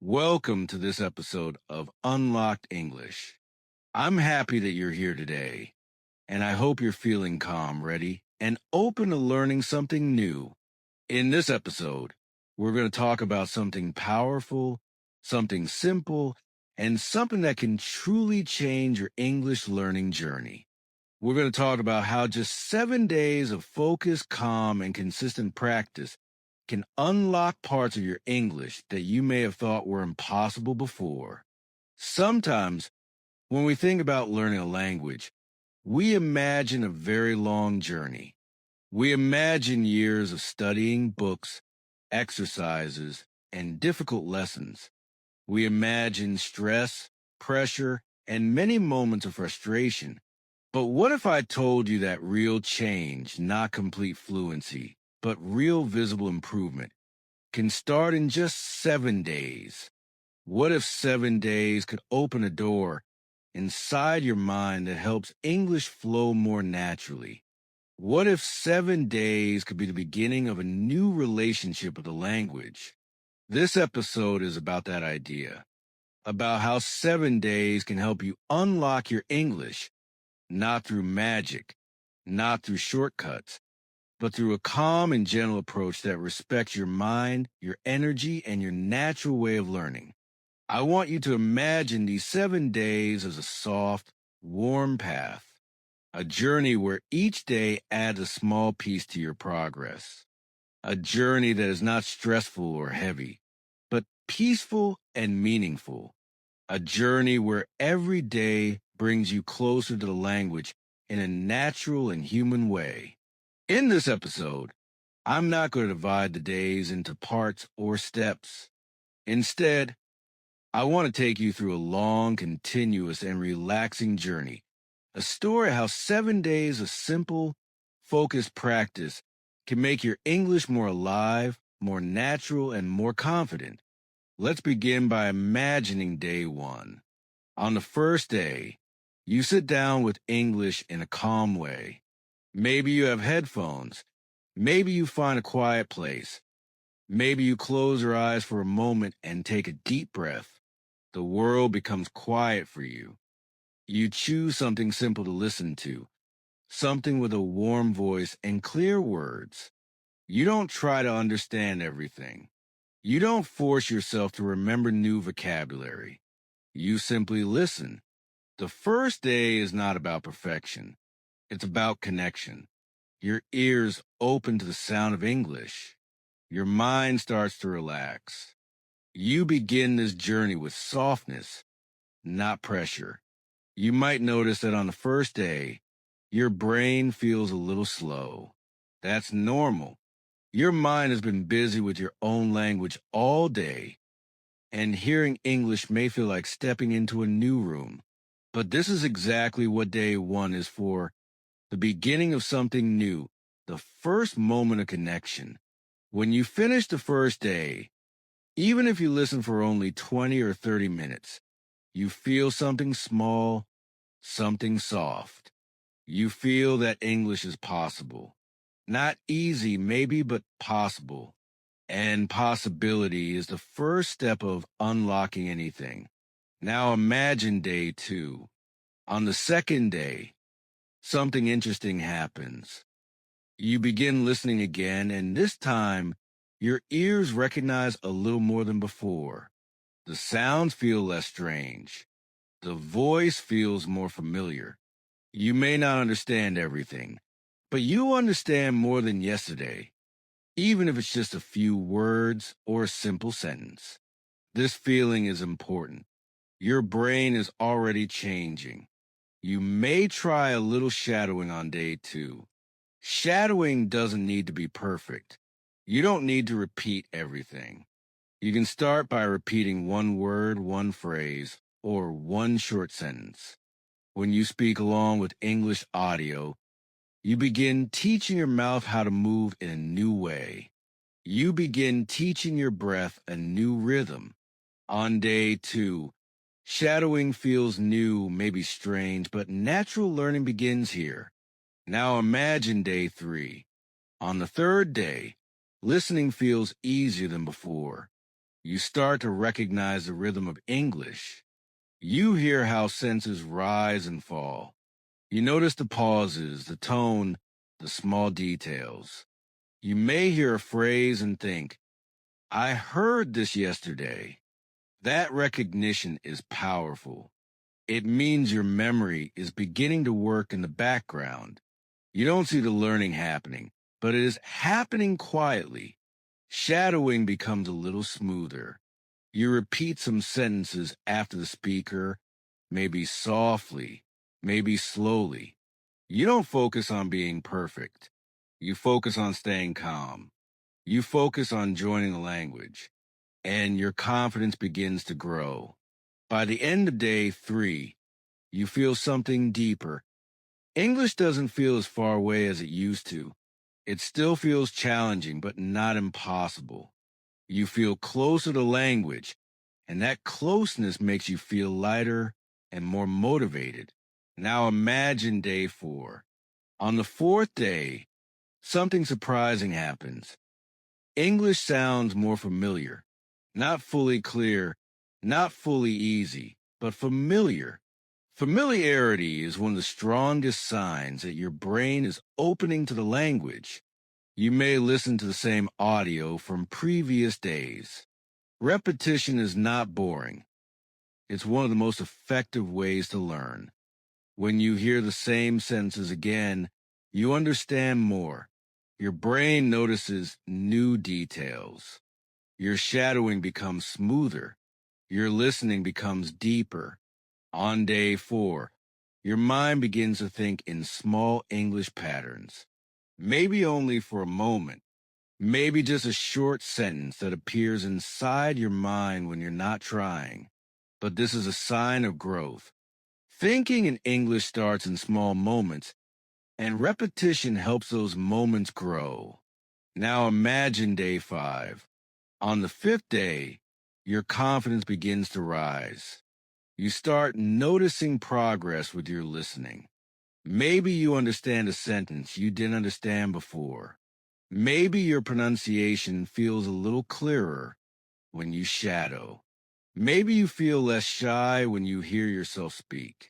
Welcome to this episode of Unlocked English. I'm happy that you're here today, and I hope you're feeling calm, ready, and open to learning something new. In this episode, we're going to talk about something powerful, something simple, and something that can truly change your English learning journey. We're going to talk about how just 7 days of focused, calm, and consistent practice can unlock parts of your English that you may have thought were impossible before. Sometimes, when we think about learning a language, we imagine a very long journey. We imagine years of studying books, exercises, and difficult lessons. We imagine stress, pressure, and many moments of frustration. But what if I told you that real change, not complete fluency, but real visible improvement, can start in just 7 days? What if 7 days could open a door inside your mind that helps English flow more naturally? What if 7 days could be the beginning of a new relationship with the language? This episode is about that idea, about how 7 days can help you unlock your English, not through magic, not through shortcuts, but through a calm and gentle approach that respects your mind, your energy, and your natural way of learning. I want you to imagine these 7 days as a soft, warm path, a journey where each day adds a small piece to your progress, a journey that is not stressful or heavy, but peaceful and meaningful, a journey where every day brings you closer to the language in a natural and human way. In this episode, I'm not going to divide the days into parts or steps. Instead, I want to take you through a long, continuous, and relaxing journey, a story how 7 days of simple, focused practice can make your English more alive, more natural, and more confident. Let's begin by imagining day one. On the first day, you sit down with English in a calm way. Maybe you have headphones. Maybe you find a quiet place. Maybe you close your eyes for a moment and take a deep breath. The world becomes quiet for you. You choose something simple to listen to, something with a warm voice and clear words. You don't try to understand everything. You don't force yourself to remember new vocabulary. You simply listen. The first day is not about perfection. It's about connection. Your ears open to the sound of English. Your mind starts to relax. You begin this journey with softness, not pressure. You might notice that on the first day, your brain feels a little slow. That's normal. Your mind has been busy with your own language all day, and hearing English may feel like stepping into a new room. But this is exactly what day one is for, the beginning of something new, the first moment of connection. When you finish the first day, even if you listen for only 20 or 30 minutes, you feel something small, something soft. You feel that English is possible. Not easy, maybe, but possible. And possibility is the first step of unlocking anything. Now imagine day two. On the second day, something interesting happens. You begin listening again, and this time, your ears recognize a little more than before. The sounds feel less strange. The voice feels more familiar. You may not understand everything, but you understand more than yesterday, even if it's just a few words or a simple sentence. This feeling is important. Your brain is already changing. You may try a little shadowing on day two. Shadowing doesn't need to be perfect. You don't need to repeat everything. You can start by repeating one word, one phrase, or one short sentence. When you speak along with English audio, you begin teaching your mouth how to move in a new way. You begin teaching your breath a new rhythm. On day two, shadowing feels new, maybe strange, but natural learning begins here. Now imagine day three. On the third day, listening feels easier than before. You start to recognize the rhythm of English. You hear how senses rise and fall. You notice the pauses, the tone, the small details. You may hear a phrase and think, I heard this yesterday. That recognition is powerful. It means your memory is beginning to work in the background. You don't see the learning happening, but it is happening quietly. Shadowing becomes a little smoother. You repeat some sentences after the speaker, maybe softly, maybe slowly. You don't focus on being perfect. You focus on staying calm. You focus on joining the language, and your confidence begins to grow. By the end of day 3, you feel something deeper. English doesn't feel as far away as it used to. It still feels challenging, but not impossible. You feel closer to language, and that closeness makes you feel lighter and more motivated. Now imagine day 4. On the 4th day, something surprising happens. English sounds more familiar, not fully clear, not fully easy, but familiar. Familiarity is one of the strongest signs that your brain is opening to the language. You may listen to the same audio from previous days. Repetition is not boring. It's one of the most effective ways to learn. When you hear the same sentences again, you understand more. Your brain notices new details. Your shadowing becomes smoother. Your listening becomes deeper. On day 4, your mind begins to think in small English patterns. Maybe only for a moment. Maybe just a short sentence that appears inside your mind when you're not trying. But this is a sign of growth. Thinking in English starts in small moments, and repetition helps those moments grow. Now imagine day 5. On the 5th day, your confidence begins to rise. You start noticing progress with your listening. Maybe you understand a sentence you didn't understand before. Maybe your pronunciation feels a little clearer when you shadow. Maybe you feel less shy when you hear yourself speak.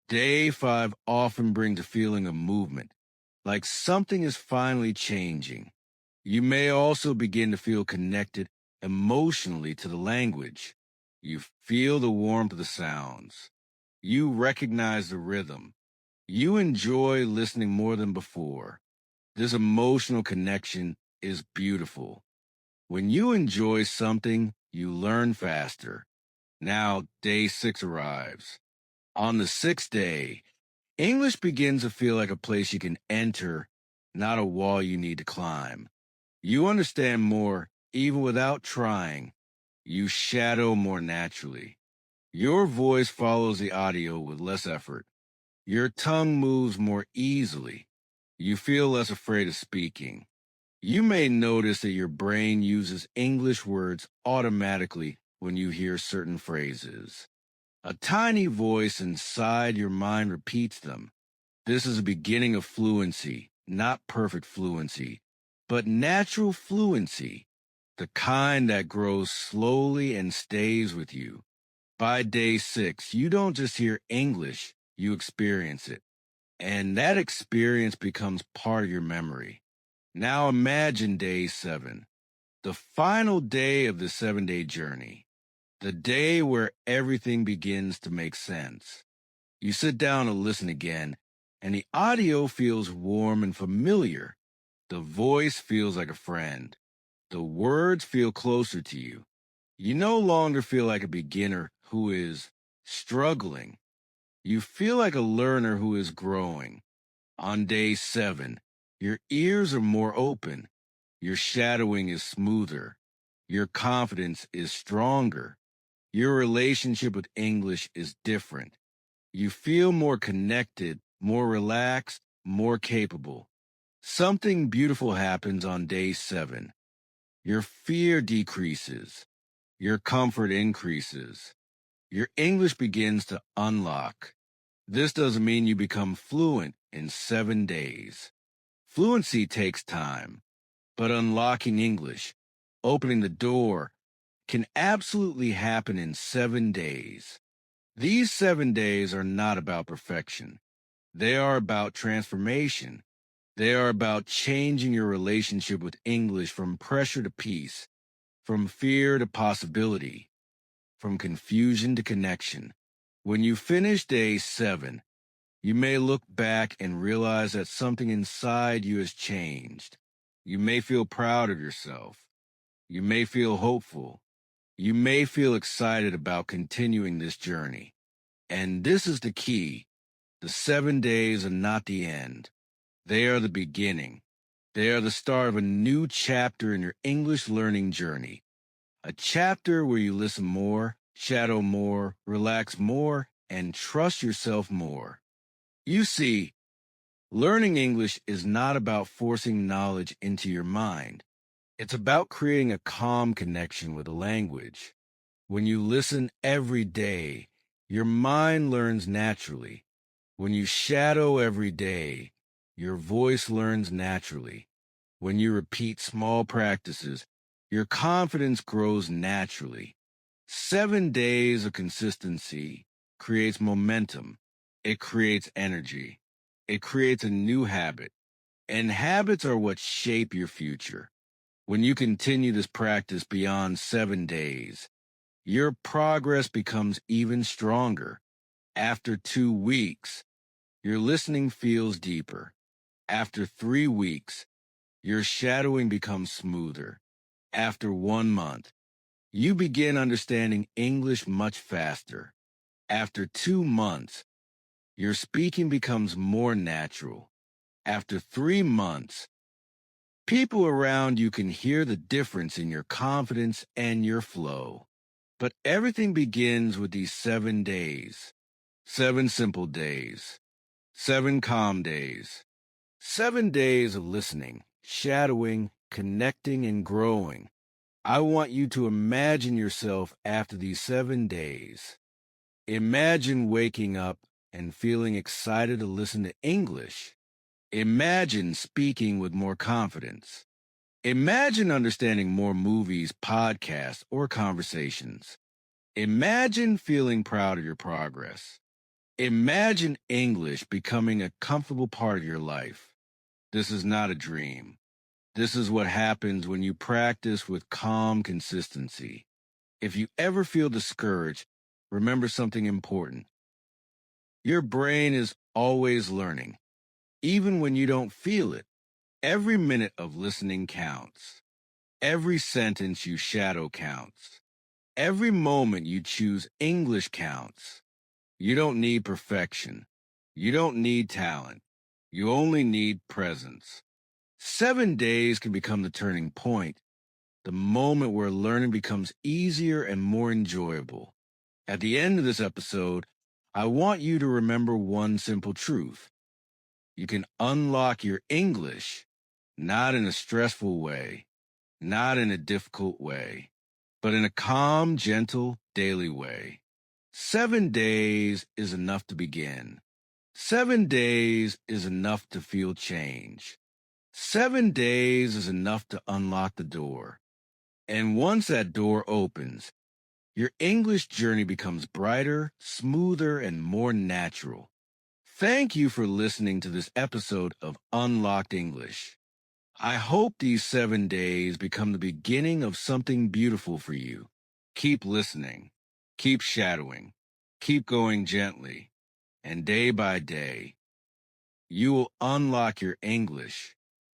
Day 5 often brings a feeling of movement, like something is finally changing. You may also begin to feel connected emotionally to the language. You feel the warmth of the sounds. You recognize the rhythm. You enjoy listening more than before. This emotional connection is beautiful. When you enjoy something, you learn faster. Now, day 6 arrives. On the 6th day, English begins to feel like a place you can enter, not a wall you need to climb. You understand more even without trying. You shadow more naturally. Your voice follows the audio with less effort. Your tongue moves more easily. You feel less afraid of speaking. You may notice that your brain uses English words automatically when you hear certain phrases. A tiny voice inside your mind repeats them. This is the beginning of fluency, not perfect fluency, but natural fluency, the kind that grows slowly and stays with you. By day 6, you don't just hear English, you experience it. And that experience becomes part of your memory. Now imagine day 7, the final day of the 7-day journey, the day where everything begins to make sense. You sit down to listen again, and the audio feels warm and familiar. The voice feels like a friend. The words feel closer to you. You no longer feel like a beginner who is struggling. You feel like a learner who is growing. On day 7, your ears are more open. Your shadowing is smoother. Your confidence is stronger. Your relationship with English is different. You feel more connected, more relaxed, more capable. Something beautiful happens on day 7. Your fear decreases. Your comfort increases. Your English begins to unlock. This doesn't mean you become fluent in 7 days. Fluency takes time, but unlocking English, opening the door, can absolutely happen in 7 days. These 7 days are not about perfection. They are about transformation. They are about changing your relationship with English from pressure to peace, from fear to possibility, from confusion to connection. When you finish day 7, you may look back and realize that something inside you has changed. You may feel proud of yourself. You may feel hopeful. You may feel excited about continuing this journey. And this is the key. The 7 days are not the end. They are the beginning. They are the start of a new chapter in your English learning journey. A chapter where you listen more, shadow more, relax more, and trust yourself more. You see, learning English is not about forcing knowledge into your mind. It's about creating a calm connection with a language. When you listen every day, your mind learns naturally. When you shadow every day, your voice learns naturally. When you repeat small practices, your confidence grows naturally. 7 days of consistency creates momentum. It creates energy. It creates a new habit. And habits are what shape your future. When you continue this practice beyond 7 days, your progress becomes even stronger. After 2 weeks, your listening feels deeper. After 3 weeks, your shadowing becomes smoother. After 1 month, you begin understanding English much faster. After 2 months, your speaking becomes more natural. After 3 months, people around you can hear the difference in your confidence and your flow. But everything begins with these 7 days. 7 simple days. 7 calm days. 7 days of listening, shadowing, connecting, and growing. I want you to imagine yourself after these 7 days. Imagine waking up and feeling excited to listen to English. Imagine speaking with more confidence. Imagine understanding more movies, podcasts, or conversations. Imagine feeling proud of your progress. Imagine English becoming a comfortable part of your life. This is not a dream. This is what happens when you practice with calm consistency. If you ever feel discouraged, remember something important. Your brain is always learning, even when you don't feel it. Every minute of listening counts. Every sentence you shadow counts. Every moment you choose English counts. You don't need perfection. You don't need talent. You only need presence. 7 days can become the turning point, the moment where learning becomes easier and more enjoyable. At the end of this episode, I want you to remember one simple truth. You can unlock your English, not in a stressful way, not in a difficult way, but in a calm, gentle, daily way. 7 days is enough to begin. 7 days is enough to feel change. 7 days is enough to unlock the door. And once that door opens, your English journey becomes brighter, smoother, and more natural. Thank you for listening to this episode of Unlocked English. I hope these 7 days become the beginning of something beautiful for you. Keep listening, keep shadowing, keep going gently, and day by day, you will unlock your English